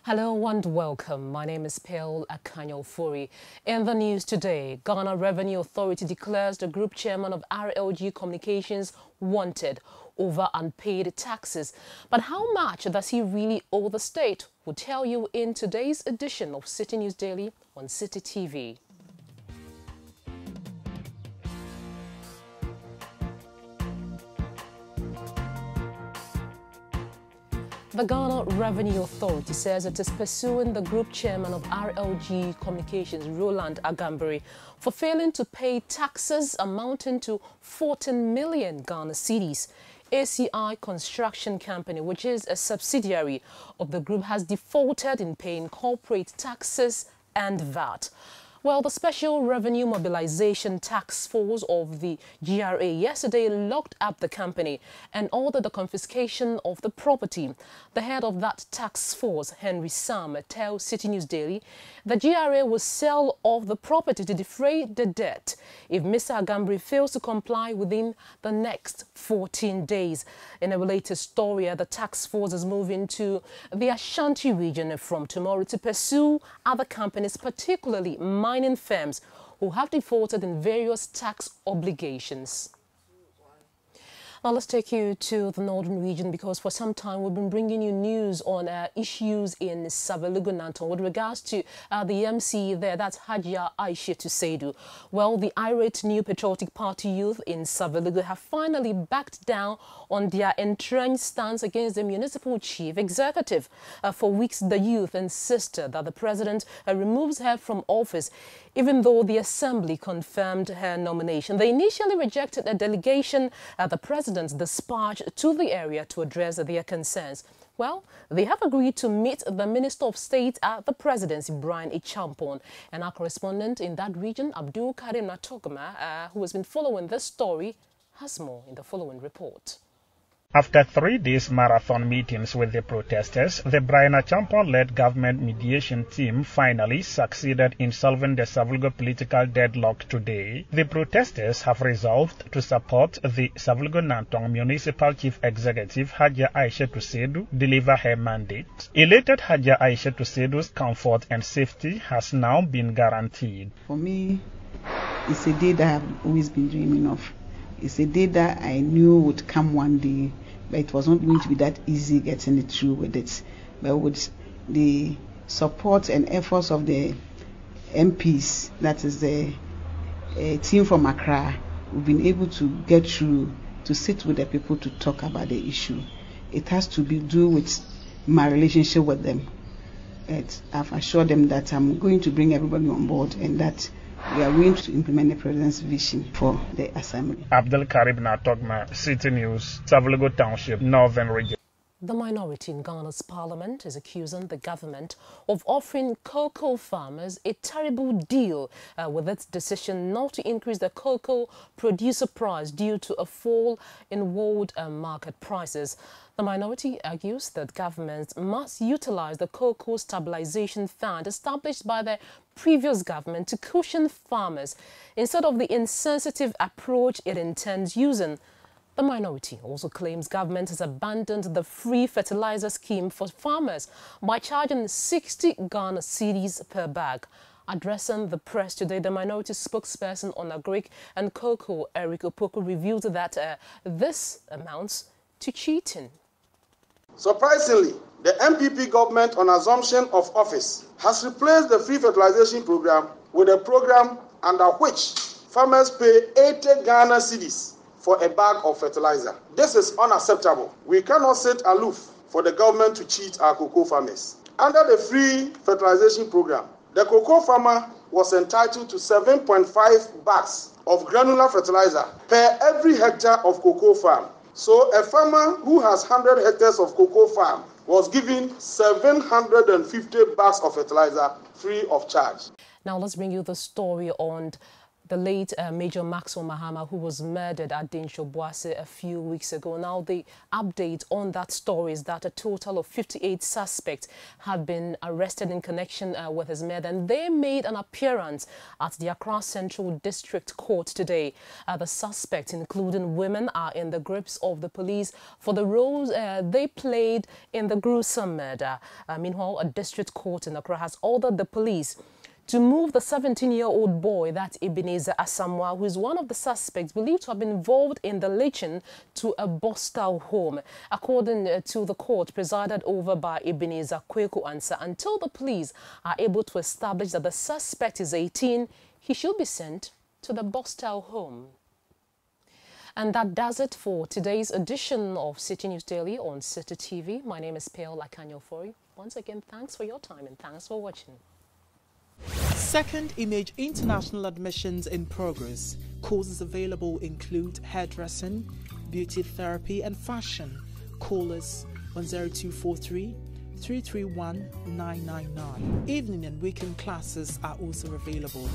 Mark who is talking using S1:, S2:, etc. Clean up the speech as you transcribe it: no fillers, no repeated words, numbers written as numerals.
S1: Hello and welcome. My name is Akanya, Ofori. In the news today, Ghana Revenue Authority declares the group chairman of RLG Communications wanted over unpaid taxes. But how much does he really owe the state? We'll tell you in today's edition of Citi News Daily on Citi TV. The Ghana Revenue Authority says it is pursuing the group chairman of RLG Communications, Roland Agambire, for failing to pay taxes amounting to 14 million Ghana cedis. ACI Construction Company, which is a subsidiary of the group, has defaulted in paying corporate taxes and VAT. Well, the Special Revenue Mobilization Task Force of the GRA yesterday locked up the company and ordered the confiscation of the property. The head of that task force, Henry Sam, tells Citi News Daily the GRA will sell off the property to defray the debt if Mr. Agambire fails to comply within the next 14 days. In a related story, the task force is moving to the Ashanti region from tomorrow to pursue other companies, particularly mining firms who have defaulted in various tax obligations. Now let's take you to the northern region, because for some time we've been bringing you news on issues in Savelugu Nanton with regards to the MC there, that's Hajia Aisha Tusedu. Well, the irate New Patriotic Party youth in Savelugu have finally backed down on their entrenched stance against the municipal chief executive. For weeks, the youth insisted that the president removes her from office, even though the assembly confirmed her nomination. They initially rejected a delegation the president's dispatch to the area to address their concerns. Well, they have agreed to meet the Minister of State at the presidency, Brian Ichampon. And our correspondent in that region, Abdul Karim Natogma, who has been following this story, has more in the following report.
S2: After 3 days marathon meetings with the protesters, the Brian Ichampon-led government mediation team finally succeeded in solving the Savelugu political deadlock today. The protesters have resolved to support the Savelugu Nanton Municipal Chief Executive Hajia Aisha Tusedu deliver her mandate. Elated Hajia Aisha Tusedu's comfort and safety has now been guaranteed.
S3: For me, it's a day that I've always been dreaming of. It's a day that I knew would come one day, but it was not going to be that easy getting it through with it. But with the support and efforts of the MPs, that is the team from Accra, we've been able to get through, to sit with the people to talk about the issue. It has to do with my relationship with them. I've assured them that I'm going to bring everybody on board and that we are going to implement the president's vision for the assembly.
S2: Abdul Karim Natogma, Citi News, Savelugu Township, Northern Region.
S1: The minority in Ghana's parliament is accusing the government of offering cocoa farmers a terrible deal with its decision not to increase the cocoa producer price due to a fall in world market prices. The minority argues that governments must utilize the Cocoa Stabilization Fund established by the previous government to cushion farmers instead of the insensitive approach it intends using. The minority also claims government has abandoned the free fertilizer scheme for farmers by charging 60 Ghana cedis per bag. Addressing the press today, the minority spokesperson on agric and cocoa, Eric Opoku, revealed that this amounts to cheating.
S4: Surprisingly, the MPP government, on assumption of office, has replaced the free fertilization program with a program under which farmers pay 80 Ghana cedis for a bag of fertilizer. This is unacceptable. We cannot sit aloof for the government to cheat our cocoa farmers. Under the free fertilization program, the cocoa farmer was entitled to 7.5 bags of granular fertilizer per every hectare of cocoa farm. So a farmer who has 100 hectares of cocoa farm was given 750 bags of fertilizer free of charge.
S1: Now let's bring you the story on the late Major Maxwell Mahama, who was murdered at Dinsho-Boase a few weeks ago. Now, the update on that story is that a total of 58 suspects have been arrested in connection with his murder, and they made an appearance at the Accra Central District Court today. The suspects, including women, are in the grips of the police for the roles they played in the gruesome murder. Meanwhile, a district court in Accra has ordered the police to move the 17-year-old boy, that's Ebenezer Asamoah, who is one of the suspects believed to have been involved in the lynching, to a Bostal home. According to the court presided over by Ebenezer Kweku Ansa, until the police are able to establish that the suspect is 18, he should be sent to the Bostal home. And that does it for today's edition of Citi News Daily on Citi TV. My name is Akanya Ofori. Once again, thanks for your time and thanks for watching.
S5: Second Image international admissions in progress. Courses available include hairdressing, beauty therapy and fashion. Call us on 0243 331 999. Evening and weekend classes are also available.